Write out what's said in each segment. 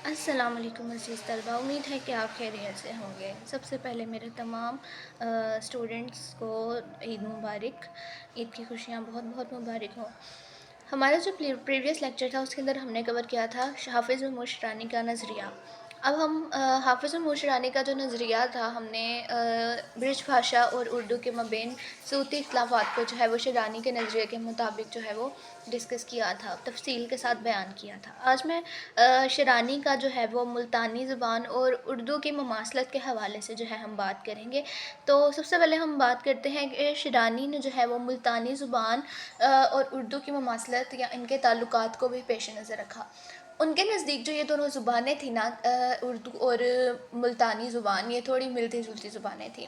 السلام علیکم عزیز طلبہ، امید ہے کہ آپ خیریت سے ہوں گے۔ سب سے پہلے میرے تمام اسٹوڈنٹس کو عید مبارک، عید کی خوشیاں بہت بہت مبارک ہوں۔ ہمارا جو پریویس لیکچر تھا اس کے اندر ہم نے کور کیا تھا حافظ الموشرانی کا نظریہ۔ اب ہم حافظ الموشرانی کا جو نظریہ تھا ہم نے برج بھاشا اور اردو کے مابین صوتی اختلافات کو جو ہے وہ شیرانی کے نظریے کے مطابق جو ہے وہ ڈسکس کیا تھا، تفصیل کے ساتھ بیان کیا تھا۔ آج میں شیرانی کا جو ہے وہ ملتانی زبان اور اردو کی مماثلت کے حوالے سے جو ہے ہم بات کریں گے۔ تو سب سے پہلے ہم بات کرتے ہیں کہ شیرانی نے جو ہے وہ ملتانی زبان اور اردو کی مماثلت یا ان کے تعلقات کو بھی پیش نظر رکھا۔ ان کے نزدیک جو یہ دونوں زبانیں تھیں نا، اردو اور ملتانی زبان، یہ تھوڑی ملتی جلتی زبانیں تھیں۔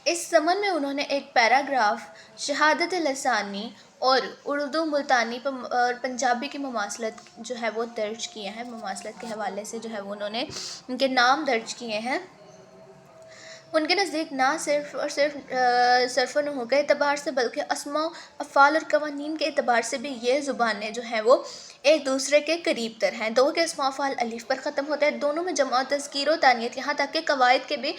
اس ضمن میں انہوں نے ایک پیراگراف شہادت لسانی اور اردو ملتانی اور پنجابی کی مماثلت جو ہے وہ درج کیے ہیں۔ مماثلت کے حوالے سے جو ہے وہ انہوں نے ان کے نام درج کیے ہیں۔ ان کے نزدیک نہ صرف اور صرف صرف و نحو کے اعتبار سے بلکہ اسماء افعال اور قوانین کے اعتبار سے بھی یہ زبانیں جو ہیں وہ ایک دوسرے کے قریب تر ہیں۔ دو کے اسماء افعال الف پر ختم ہوتے ہیں، دونوں میں جمع تذکیر و تانیت، یہاں تک کہ قواعد کے بھی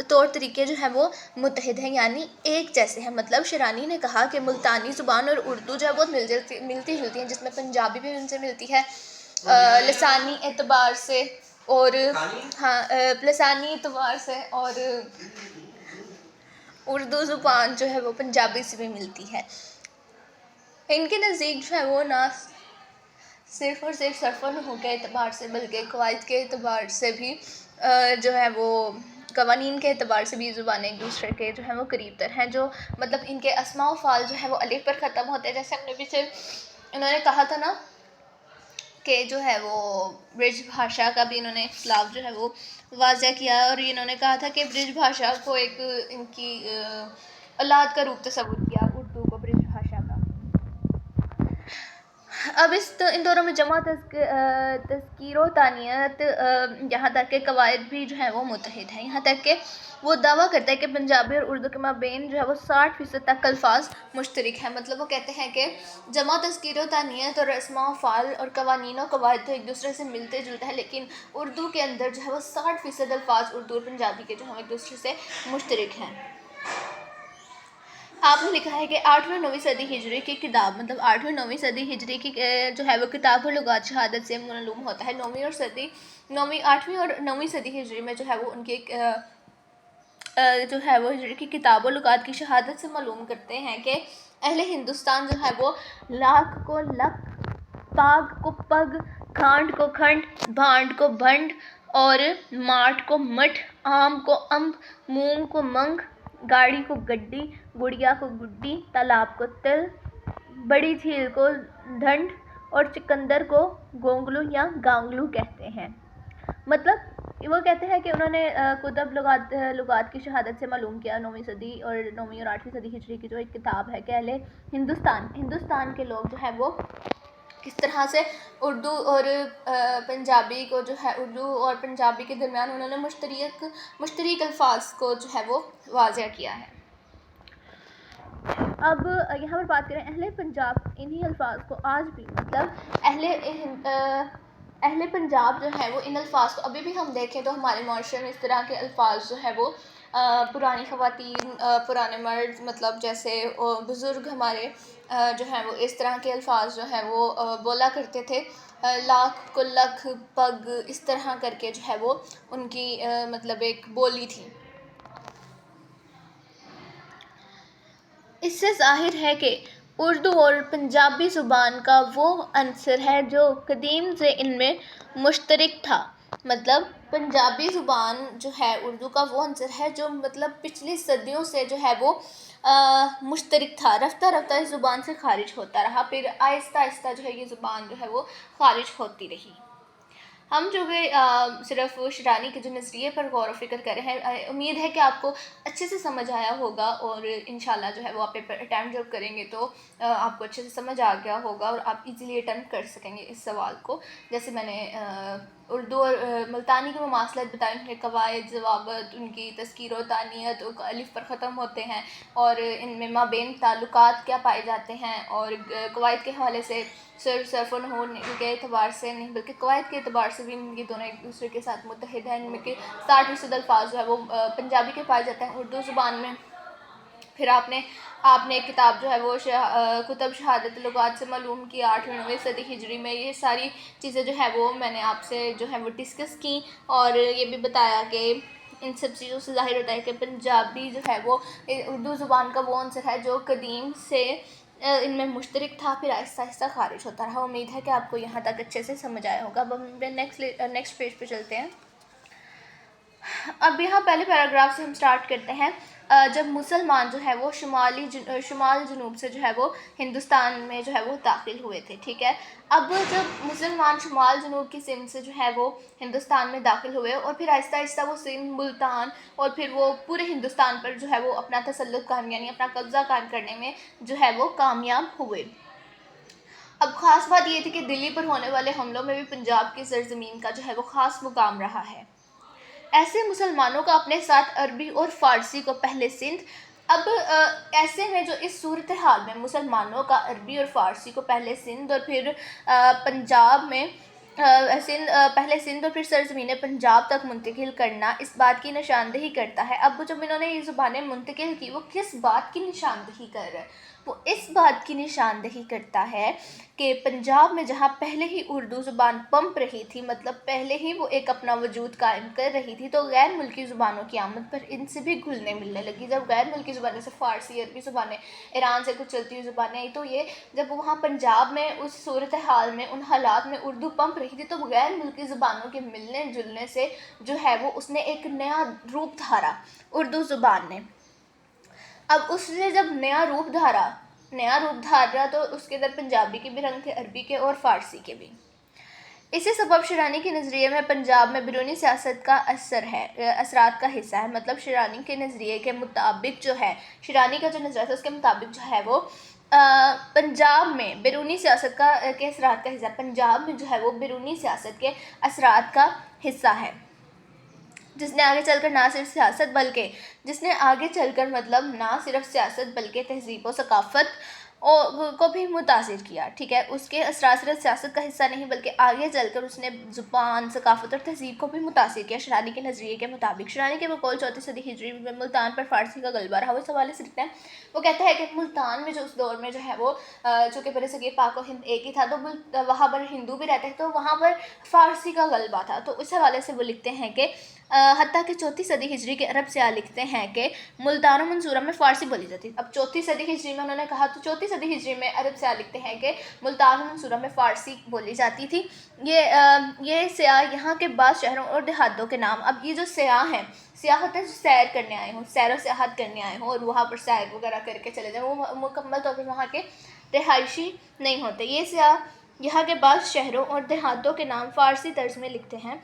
طور طریقے جو ہیں وہ متحد ہیں، یعنی ایک جیسے ہیں۔ مطلب شیرانی نے کہا کہ ملتانی زبان اور اردو جو ہے بہت ملتی جلتی ہیں، جس میں پنجابی بھی ان سے ملتی ہے لسانی اعتبار سے اور لسانی اعتبار سے، اور اردو زبان جو ہے وہ پنجابی سے بھی ملتی ہے۔ ان کے نزدیک جو ہے وہ نہ صرف اور صرف صرف و نحو کے اعتبار سے بلکہ قواعد کے اعتبار سے بھی جو ہے وہ قوانین کے اعتبار سے بھی یہ زبانیں ایک دوسرے کے جو ہیں وہ قریب تر ہیں، جو مطلب ان کے اسماء و افعال جو ہے وہ الف پر ختم ہوتے ہیں۔ جیسے ہم نے پیچھے انہوں نے کہا تھا نا کہ جو ہے وہ برج بھاشا کا بھی انہوں نے اختلاف جو ہے وہ واضح کیا، اور انہوں نے کہا تھا کہ برج بھاشا کو ایک ان کی اولاد کا روپ تصور کیا، اردو کو برج بھاشا کا۔ اب ان دونوں میں جمع تذکیر و تانیت، یہاں تک کہ قواعد بھی جو ہے وہ متحد ہیں، یہاں تک کہ وہ دعویٰ کرتا ہے کہ پنجابی اور اردو کے مابین جو ہے وہ 60% تک الفاظ مشترک ہیں۔ مطلب وہ کہتے ہیں کہ جمع تذکیر و تانیت اور اسماء و افعال اور قوانین و قواعد تو ایک دوسرے سے ملتے جلتے ہیں، لیکن اردو کے اندر جو ہے وہ 60% الفاظ اردو اور پنجابی کے جو ہیں ایک دوسرے سے مشترک ہیں۔ آپ نے لکھا ہے کہ 8ویں اور 9ویں صدی ہجری کی کتاب، مطلب 8ویں اور 9ویں صدی ہجری کی جو ہے وہ کتاب و لغات شہادت سے معلوم ہوتا ہے۔ 8ویں اور 9ویں صدی ہجری میں جو ہے وہ ان کی جو ہے وہ ہجری کی کتاب و لغات کی شہادت سے معلوم کرتے ہیں کہ اہل ہندوستان جو ہے وہ لاکھ کو لک، پاگ کو پگ، کھانڈ کو کھنڈ، بھانڈ کو بھنڈ اور ماٹ کو مٹھ، آم کو امب، مونگ کو منگ، گاڑی کو گڈی، گڑیا کو گڈی، تالاب کو تل، بڑی جھیل کو ڈھنڈ اور چکندر کو گونگلو یا گانگلو کہتے ہیں۔ مطلب وہ کہتے ہیں کہ انہوں نے کتب لغات کی شہادت سے معلوم کیا 9ویں صدی اور 9ویں اور 8ویں صدی ہجری کی جو ایک کتاب ہے کہ اہل ہندوستان کے لوگ جو ہے وہ کس طرح سے اردو اور پنجابی کو جو ہے اردو اور پنجابی کے درمیان انہوں نے مشترک الفاظ کو جو ہے وہ واضح کیا ہے۔ اب یہاں پر بات کریں اہل پنجاب انہی الفاظ کو آج بھی، مطلب اہل پنجاب جو ہے وہ ان الفاظ کو ابھی بھی ہم دیکھیں تو ہمارے معاشرے میں اس طرح کے الفاظ جو ہے وہ پرانی خواتین، پرانے مرد، مطلب جیسے بزرگ ہمارے جو ہیں وہ اس طرح کے الفاظ جو ہیں وہ بولا کرتے تھے۔ لاکھ کو لکھ، پگ، اس طرح کر کے جو ہے وہ ان کی مطلب ایک بولی تھی۔ اس سے ظاہر ہے کہ اردو اور پنجابی زبان کا وہ عنصر ہے جو قدیم سے ان میں مشترک تھا۔ مطلب پنجابی زبان جو ہے اردو کا وہ عنصر ہے جو مطلب پچھلی صدیوں سے جو ہے وہ مشترک تھا، رفتہ رفتہ اس زبان سے خارج ہوتا رہا، پھر آہستہ آہستہ جو ہے یہ زبان جو ہے وہ خارج ہوتی رہی۔ ہم جو کہ صرف شیرانی کے جو نظریے پر غور و فکر کر رہے ہیں، امید ہے کہ آپ کو اچھے سے سمجھ آیا ہوگا، اور انشاءاللہ جو ہے وہ آپ پیپر اٹیمپٹ جب کریں گے تو آپ کو اچھے سے سمجھ آ گیا ہوگا اور آپ ایزیلی اٹیمپٹ کر سکیں گے اس سوال کو، جیسے میں نے اردو اور ملتانی کی مماثلت بتائیں، ان کے قواعد، ضوابط، ان کی تذکیر و تانیت الف پر ختم ہوتے ہیں، اور ان میں مابین تعلقات کیا پائے جاتے ہیں، اور قواعد کے حوالے سے صرف و نحو کے اعتبار سے نہیں بلکہ قواعد کے اعتبار سے بھی ان کی دونوں ایک دوسرے کے ساتھ متحد ہیں۔ ان میں کہ 60% الفاظ جو ہے وہ پنجابی کے پائے جاتے ہیں اردو زبان میں۔ پھر آپ نے ایک کتاب جو ہے وہ کتب شہادت لغات سے معلوم کی 8ویں 9ویں صدی ہجری میں۔ یہ ساری چیزیں جو ہے وہ میں نے آپ سے جو ہے وہ ڈسکس کی، اور یہ بھی بتایا کہ ان سب چیزوں سے ظاہر ہوتا ہے کہ پنجابی جو ہے وہ اردو زبان کا وہ عنصر ہے جو قدیم سے ان میں مشترک تھا، پھر آہستہ آہستہ خارج ہوتا رہا۔ امید ہے کہ آپ کو یہاں تک اچھے سے سمجھ آیا ہوگا۔ اب ہم نیکسٹ پیج پہ چلتے ہیں۔ اب یہاں پہلے پیراگراف سے ہم سٹارٹ کرتے ہیں۔ جب مسلمان جو ہے وہ شمال جنوب سے جو ہے وہ ہندوستان میں جو ہے وہ داخل ہوئے تھے، ٹھیک ہے۔ اب جب مسلمان شمال جنوب کی سندھ سے جو ہے وہ ہندوستان میں داخل ہوئے، اور پھر آہستہ آہستہ وہ سندھ، ملتان اور پھر وہ پورے ہندوستان پر جو ہے وہ اپنا تسلط قائم یعنی اپنا قبضہ قائم کرنے میں جو ہے وہ کامیاب ہوئے۔ اب خاص بات یہ تھی کہ دلی پر ہونے والے حملوں میں بھی پنجاب کی سرزمین کا جو ہے وہ خاص مقام رہا ہے۔ ایسے مسلمانوں کا اپنے ساتھ عربی اور فارسی کو پہلے سندھ اب ایسے میں جو اس صورتحال میں مسلمانوں کا عربی اور فارسی کو پہلے سندھ اور پھر پنجاب میں پہلے سندھ اور پھر سرزمین پنجاب تک منتقل کرنا اس بات کی نشاندہی کرتا ہے۔ اب جب انہوں نے یہ زبانیں منتقل کی، وہ کس بات کی نشاندہی کر رہے ہیں؟ وہ اس بات کی نشاندہی کرتا ہے کہ پنجاب میں جہاں پہلے ہی اردو زبان پنپ رہی تھی، مطلب پہلے ہی وہ ایک اپنا وجود قائم کر رہی تھی، تو غیر ملکی زبانوں کی آمد پر ان سے بھی گھلنے ملنے لگی۔ جب غیر ملکی زبانیں سے فارسی، عربی زبانیں، ایران سے کچھ چلتی ہوئی زبانیں آئی، تو یہ جب وہاں پنجاب میں اس صورتحال میں ان حالات میں اردو پنپ رہی تھی، تو غیر ملکی زبانوں کے ملنے جلنے سے جو ہے وہ اس نے ایک نیا روپ دھارا اردو زبان نے۔ اب اس نے جب نیا روپ دھارا تو اس کے اندر پنجابی کے بھی رنگ تھے، عربی کے اور فارسی کے بھی۔ اسی سبب شیرانی کے نظریے میں پنجاب میں بیرونی سیاست کا اثرات کا حصہ ہے، مطلب شیرانی کے نظریے کے مطابق جو ہے، شیرانی کا جو نظریہ تھا اس کے مطابق جو ہے وہ پنجاب میں بیرونی سیاست کے اثرات کا حصہ، پنجاب میں جو ہے وہ بیرونی سیاست کے اثرات کا حصہ ہے، جس نے آگے چل کر مطلب نہ صرف سیاست بلکہ تہذیب و ثقافت کو بھی متاثر کیا، ٹھیک ہے۔ اس کے اثرات صرف سیاست کا حصہ نہیں بلکہ آگے چل کر اس نے زبان، ثقافت اور تہذیب کو بھی متاثر کیا۔ شیرانی کے نظریے کے مطابق، شیرانی کے بقول 4 صدی ہجری میں ملتان پر فارسی کا غلبہ رہا۔ وہ اس حوالے سے لکھتے ہیں، وہ کہتا ہے کہ ملتان میں جو اس دور میں جو ہے وہ چونکہ برصغیر پاک و ہند ایک ہی تھا، تو وہاں پر ہندو بھی رہتے ہیں، تو وہاں پر فارسی کا غلبہ تھا۔ تو اس حوالے سے وہ لکھتے ہیں کہ حتیٰ کہ 4 صدی ہجری کے عرب سیاح لکھتے ہیں کہ ملتان و منصورہ میں فارسی بولی جاتی۔ اب 4 صدی ہجری میں انہوں نے کہا، تو 4 صدی ہجری میں عرب سیاح لکھتے ہیں کہ ملتان و منصورہ میں فارسی بولی جاتی تھی۔ یہ سیاح یہاں کے بعض شہروں اور دیہاتوں کے نام، اب یہ جو سیاح ہیں، سیاح ہوتے ہیں جو سیر کرنے آئے ہوں، سیر و سیاحت کرنے آئے ہوں اور وہاں پر سیر وغیرہ کر کے چلے جائیں، وہ مکمل طور پر وہاں کے رہائشی نہیں ہوتے۔ یہ سیاح یہاں کے بعض شہروں اور دیہاتوں کے نام فارسی طرز میں لکھتے ہیں۔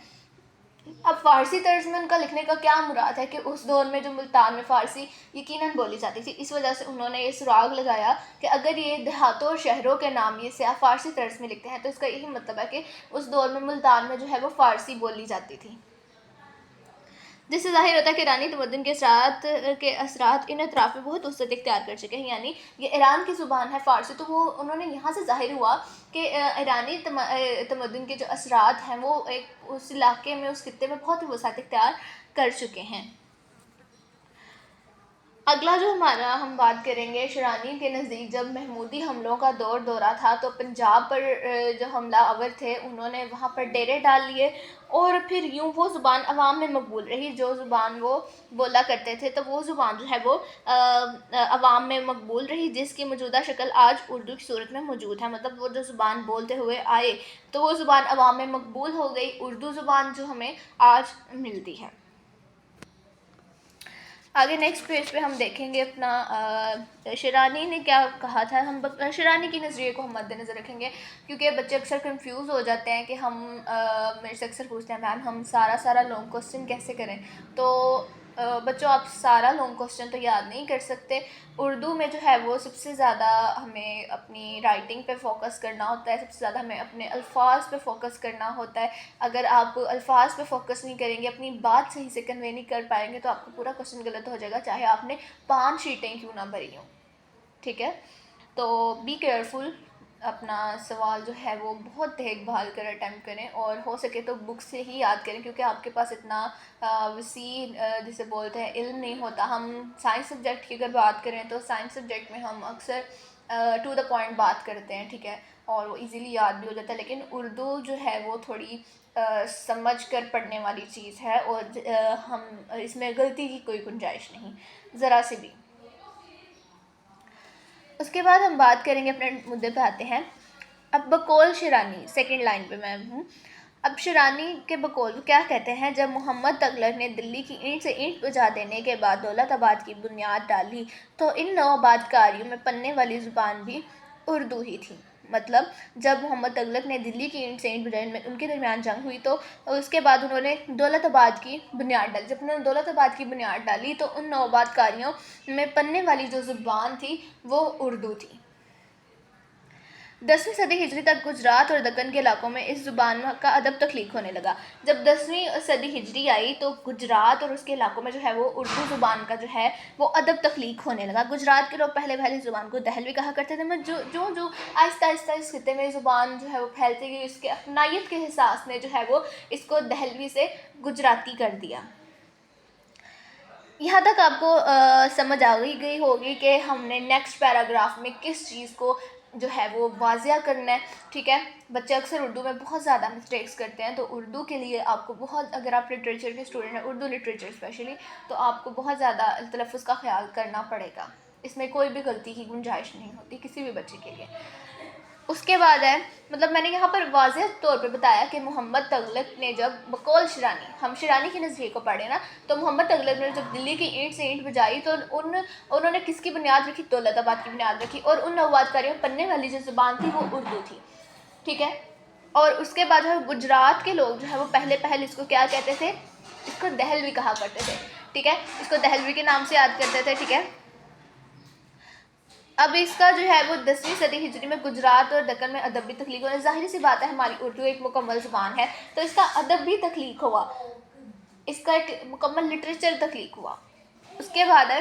اب فارسی طرز میں ان کا لکھنے کا کیا مراد ہے کہ اس دور میں جو ملتان میں فارسی یقیناً بولی جاتی تھی، اس وجہ سے انہوں نے یہ سراغ لگایا کہ اگر یہ دیہاتوں اور شہروں کے نام یہ سیاح فارسی طرز میں لکھتے ہیں تو اس کا یہی مطلب ہے کہ اس دور میں ملتان میں جو ہے وہ فارسی بولی جاتی تھی، جس سے ظاہر ہوتا ہے کہ ایرانی تمدن کے اثرات ان اطراف میں بہت وسعت اختیار کر چکے ہیں، یعنی یہ ایران کی زبان ہے فارسی، تو وہ انہوں نے یہاں سے ظاہر ہوا کہ ایرانی تمدن کے جو اثرات ہیں وہ اس علاقے میں، اس خطے میں بہت وسعت اختیار کر چکے ہیں۔ اگلا جو ہم بات کریں گے، شیرانی کے نزدیک جب محمودی حملوں کا دورہ تھا تو پنجاب پر جو حملہ آور تھے انہوں نے وہاں پر ڈیرے ڈال لیے، اور پھر یوں وہ زبان عوام میں مقبول رہی جو زبان وہ بولا کرتے تھے، تو وہ زبان جو ہے وہ عوام میں مقبول رہی، جس کی موجودہ شکل آج اردو کی صورت میں موجود ہے۔ مطلب وہ جو زبان بولتے ہوئے آئے تو وہ زبان عوام میں مقبول ہو گئی، اردو زبان جو ہمیں آج ملتی ہے۔ آگے نیکسٹ پیج پہ ہم دیکھیں گے اپنا شیرانی نے کیا کہا تھا۔ ہم شیرانی کے نظریے کو ہم مد نظر رکھیں گے، کیونکہ بچے اکثر کنفیوز ہو جاتے ہیں کہ ہم میرے سے اکثر پوچھتے ہیں میم ہم سارا لانگ کوسچن کیسے کریں، تو بچوں آپ سارا لانگ کوسچن تو یاد نہیں کر سکتے. اردو میں جو ہے وہ سب سے زیادہ ہمیں اپنی رائٹنگ پہ فوکس کرنا ہوتا ہے, سب سے زیادہ ہمیں اپنے الفاظ پہ فوکس کرنا ہوتا ہے. اگر آپ الفاظ پہ فوکس نہیں کریں گے, اپنی بات صحیح سے کنوے نہیں کر پائیں گے, تو آپ کا پورا کوسچن غلط ہو جائے گا, چاہے آپ نے 5 شیٹیں کیوں نہ بھری ہوں. ٹھیک ہے, تو بی کیئرفل, اپنا سوال جو ہے وہ بہت دیکھ بھال کر اٹیمپٹ کریں, اور ہو سکے تو بک سے ہی یاد کریں, کیونکہ آپ کے پاس اتنا وسیع جسے بولتے ہیں علم نہیں ہوتا. ہم سائنس سبجیکٹ کی اگر بات کریں تو سائنس سبجیکٹ میں ہم اکثر ٹو دا پوائنٹ بات کرتے ہیں, ٹھیک ہے, اور وہ ایزیلی یاد بھی ہو جاتا ہے. لیکن اردو جو ہے وہ تھوڑی سمجھ کر پڑھنے والی چیز ہے, اور ہم اس میں غلطی کی کوئی گنجائش نہیں ذرا سی بھی. اس کے بعد ہم بات کریں گے, اپنے مدعے پہ آتے ہیں. اب بقول شیرانی, سیکنڈ لائن پہ میں ہوں. اب شیرانی کے بقول کیا کہتے ہیں, جب محمد تغلق نے دلی کی اینٹ سے اینٹ بجا دینے کے بعد دولت آباد کی بنیاد ڈالی, تو ان نو آباد کاریوں میں پننے والی زبان بھی اردو ہی تھی. مطلب جب محمد تغلق نے دلی کی اینٹ سے اینٹ بجائی, ان کے درمیان جنگ ہوئی, تو اس کے بعد انہوں نے دولت آباد کی بنیاد ڈالی. جب انہوں نے دولت آباد کی بنیاد ڈالی, تو ان نو آباد کاریوں میں پننے والی جو زبان تھی وہ اردو تھی. 10ویں صدی ہجری تک گجرات اور دکن کے علاقوں میں اس زبان کا ادب تخلیق ہونے لگا. جب 10ویں صدی ہجری آئی تو گجرات اور اس کے علاقوں میں جو ہے وہ اردو زبان کا جو ہے وہ ادب تخلیق ہونے لگا. گجرات کے لوگ پہلے اس زبان کو دہلوی کہا کرتے تھے, جو آہستہ آہستہ اس خطے میں زبان جو ہے وہ پھیلتی گئی, اس کے اپنائیت کے احساس نے جو ہے وہ اس کو دہلوی سے گجراتی کر دیا. یہاں تک آپ کو سمجھ آ گئی ہوگی کہ ہم نے نیکسٹ پیراگراف میں کس چیز کو جو ہے وہ واضح کرنا ہے. ٹھیک ہے, بچے اکثر اردو میں بہت زیادہ مسٹیکس کرتے ہیں, تو اردو کے لیے آپ کو بہت, اگر آپ لٹریچر کے اسٹوڈنٹ ہیں, اردو لٹریچر اسپیشلی, تو آپ کو بہت زیادہ تلفظ کا خیال کرنا پڑے گا. اس میں کوئی بھی غلطی کی گنجائش نہیں ہوتی کسی بھی بچے کے لیے. اس کے بعد ہے, مطلب میں نے یہاں پر واضح طور پہ بتایا کہ محمد تغلق نے جب بقول شیرانی, ہم شیرانی کے نظریے کو پڑھیں نا, تو محمد تغلق نے جب دلی کی اینٹ سے اینٹ بجائی, تو انہوں نے کس کی بنیاد رکھی, دولت آباد کی بنیاد رکھی, اور ان آباد کاریوں میں پننے والی جو زبان تھی وہ اردو تھی. ٹھیک ہے, اور اس کے بعد جو ہے گجرات کے لوگ جو ہے وہ پہلے اس کو کیا کہتے تھے, اس کو دہلوی کہا کرتے تھے. ٹھیک ہے, اس کو دہلوی کے نام سے یاد کرتے تھے. ٹھیک ہے, اب اس کا جو ہے وہ 10ویں صدی ہجری میں گجرات اور دکن میں ادب بھی تخلیق ہوا. ظاہر سی بات ہے, ہماری اردو ایک مکمل زبان ہے, تو اس کا ادب بھی تخلیق ہوا, اس کا ایک مکمل لٹریچر تخلیق ہوا. اس کے بعد ہے,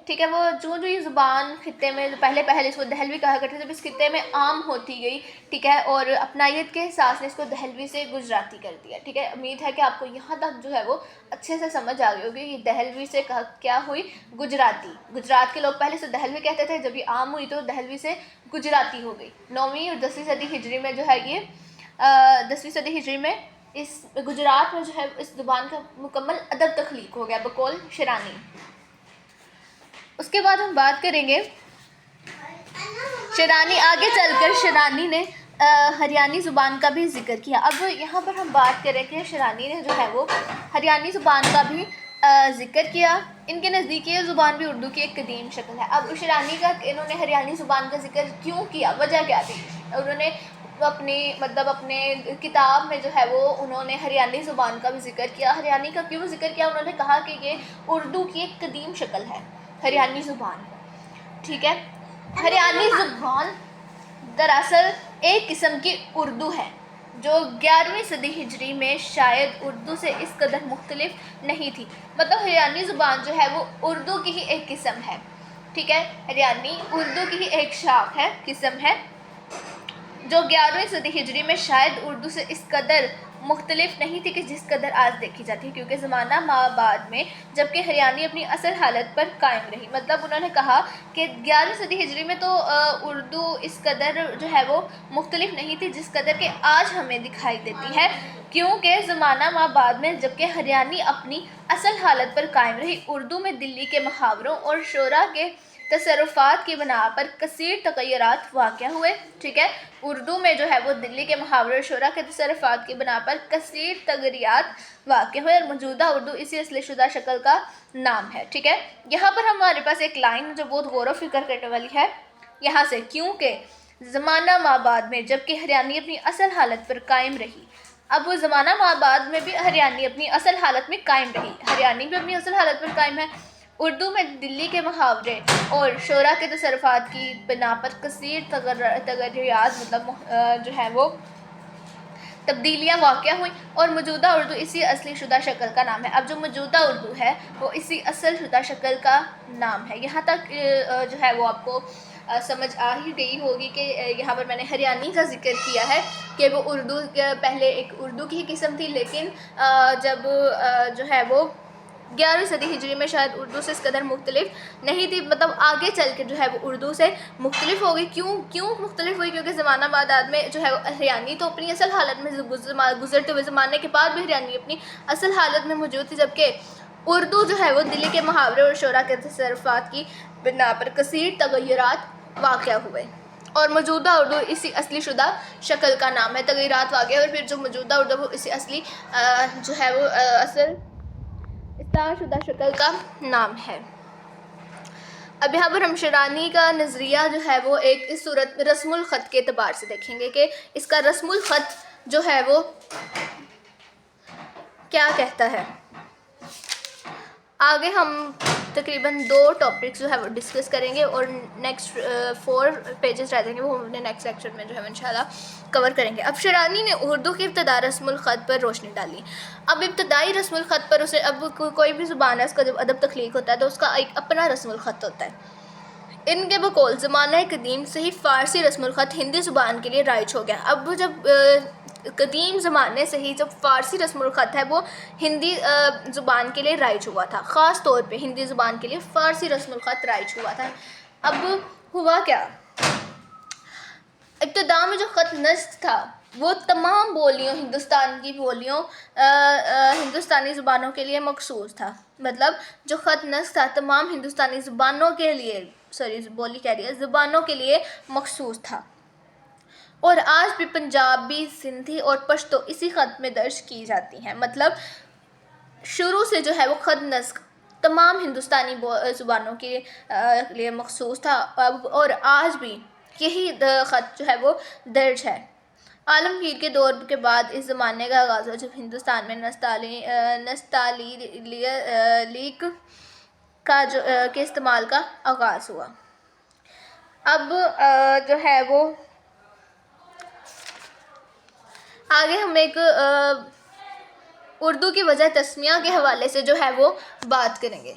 ٹھیک ہے, وہ جو یہ زبان خطے میں پہلے اس کو دہلوی کہا کرتے تھے, جب اس خطے میں عام ہوتی گئی, ٹھیک ہے, اور اپنائیت کے احساس نے اس کو دہلوی سے گجراتی کر دیا. ٹھیک ہے, امید ہے کہ آپ کو یہاں تک جو ہے وہ اچھے سے سمجھ آ گئی ہوگی کہ دہلوی سے کیا ہوئی, گجراتی. گجرات کے لوگ پہلے سے دہلوی کہتے تھے, جب یہ عام ہوئی تو دہلوی سے گجراتی ہو گئی. 9ویں اور 10ویں صدی ہجری میں جو ہے یہ 10ویں صدی ہجری میں اس گجرات میں جو ہے اس زبان کا مکمل ادب تخلیق ہو گیا بقول شیرانی. اس کے بعد ہم بات کریں گے شیرانی, آگے چل کر شیرانی نے ہریانی زبان کا بھی ذکر کیا. اب یہاں پر ہم بات کریں کہ شیرانی نے جو ہے وہ ہریانی زبان کا بھی ذکر کیا. ان کے نزدیک یہ زبان بھی اردو کی ایک قدیم شکل ہے. اب شیرانی کا انہوں نے ہریانی زبان کا ذکر کیوں کیا, وجہ کیا تھی, انہوں نے اپنے کتاب میں جو ہے وہ انہوں نے ہریانی زبان کا بھی ذکر کیا. ہریانی کا کیوں ذکر کیا, انہوں نے کہا کہ یہ اردو کی ایک قدیم شکل ہے, ہریانی زبان. ٹھیک ہے, ہریانی زبان دراصل ایک قسم کی اردو ہے جو 11ویں صدی ہجری میں شاید اردو سے اس قدر مختلف نہیں تھی. مطلب ہریانی زبان جو ہے وہ اردو کی ہی ایک قسم ہے. ٹھیک ہے, ہریانی اردو کی ہی ایک شاخ ہے, قسم ہے, جو 11ویں صدی ہجری میں شاید اردو سے اس قدر مختلف نہیں تھی کہ جس قدر آج دیکھی جاتی ہے, کیونکہ زمانہ ما بعد میں جبکہ ہریانی اپنی اصل حالت پر قائم رہی. مطلب انہوں نے کہا کہ 11ویں صدی ہجری میں تو اردو اس قدر جو ہے وہ مختلف نہیں تھی جس قدر کہ آج ہمیں دکھائی دیتی ہے, کیونکہ زمانہ ما بعد میں جبکہ ہریانی اپنی اصل حالت پر قائم رہی, اردو میں دلی کے محاوروں اور شعراء کے تصرفات کی بنا پر کثیر تغیرات واقع ہوئے. ٹھیک ہے, اردو میں جو ہے وہ دلی کے محاورے اور شعراء کے تصرفات کی بنا پر کثیر تغیرات واقع ہوئے, اور موجودہ اردو اسی اصل شدہ شکل کا نام ہے. ٹھیک ہے, یہاں پر ہمارے پاس ایک لائن جو بہت غور و فکر کرنے والی ہے, یہاں سے, کیونکہ زمانہ ما بعد میں جبکہ ہریانی اپنی اصل حالت پر قائم رہی. اب وہ زمانہ بعد میں بھی ہریانی اپنی اصل حالت میں قائم رہی، ہریانی بھی اپنی اصل حالت میں قائم ہے۔ اردو میں دلی کے محاورے اور شعراء کے تصرفات کی بنا پر کثیر تغیرات مطلب جو ہے وہ تبدیلیاں واقع ہوئیں، اور موجودہ اردو اسی اصلی شدہ شکل کا نام ہے۔ اب جو موجودہ اردو ہے وہ اسی اصل شدہ شکل کا نام ہے۔ یہاں تک جو ہے وہ آپ کو سمجھ آ ہی گئی ہوگی کہ یہاں پر میں نے ہریانی کا ذکر کیا ہے کہ وہ اردو پہلے ایک اردو کی قسم تھی، لیکن جب جو ہے وہ 11ویں صدی ہجری میں شاید اردو سے اس قدر مختلف نہیں تھی، مطلب آگے چل کے جو ہے وہ اردو سے مختلف ہو گئی۔ کیوں مختلف ہوئی؟ کیونکہ زمانہ بعد میں جو ہے وہ ہریانی تو اپنی اصل حالت میں گزرتے ہوئے زمانے کے بعد بھی ہریانی اپنی اصل حالت میں موجود تھی، جبکہ اردو جو ہے وہ دلی کے محاورے اور شعراء کے تصرفات کی بنا پر کثیر تغیرات واقع ہوئے، اور موجودہ اردو اسی اصلی شدہ شکل کا نام ہے۔ تغیرات واقع اور پھر جو موجودہ اردو وہ اسی اصلی جو ہے وہ اصل اصلاح شدہ شکل کا نام ہے۔ اب یہاں پر ہم شیرانی کا نظریہ جو ہے وہ ایک اس صورت رسم الخط کے اعتبار سے دیکھیں گے کہ اس کا رسم الخط جو ہے وہ کیا کہتا ہے۔ آگے ہم تقریباً 2 ٹاپکس جو ہے وہ ڈسکس کریں گے، اور نیکسٹ 4 پیجز رہ جائیں گے، وہ ہم اپنے نیکسٹ سیکشن میں جو ہے انشاءاللہ کور کریں گے۔ اب شیرانی نے اردو کی ابتدا رسم الخط پر روشنی ڈالی۔ اب ابتدائی رسم الخط پر اسے اب کوئی بھی زبان ہے اس کا جب ادب تخلیق ہوتا ہے تو اس کا ایک اپنا رسم الخط ہوتا ہے۔ ان کے بقول زمانہ قدیم سے ہی فارسی رسم الخط ہندی زبان کے لیے رائج ہو گیا۔ اب جب قدیم زمانے سے ہی جب فارسی رسم الخط ہے وہ ہندی زبان کے لیے رائج ہوا تھا، خاص طور پہ ہندی زبان کے لیے فارسی رسم الخط رائج ہوا تھا۔ اب ہوا کیا؟ ابتدا میں جو خط نسق تھا وہ تمام بولیوں ہندوستان کی بولیوں ہندوستانی زبانوں کے لیے مخصوص تھا، مطلب جو خط نسق تھا تمام ہندوستانی زبانوں کے لیے زبانوں کے لیے مخصوص تھا، اور آج بھی پنجابی، سندھی اور پشتو اسی خط میں درج کی جاتی ہیں۔ مطلب شروع سے جو ہے وہ خط نسق تمام ہندوستانی زبانوں کے لیے مخصوص تھا، اور آج بھی یہی خط جو ہے وہ درج ہے۔ عالمگیر کے دور کے بعد اس زمانے کا آغاز ہوا جب ہندوستان میں نستعلیق کے استعمال کا آغاز ہوا۔ اب جو ہے وہ آگے ہم ایک اردو کی وجہ تسمیہ کے حوالے سے جو ہے وہ بات کریں گے۔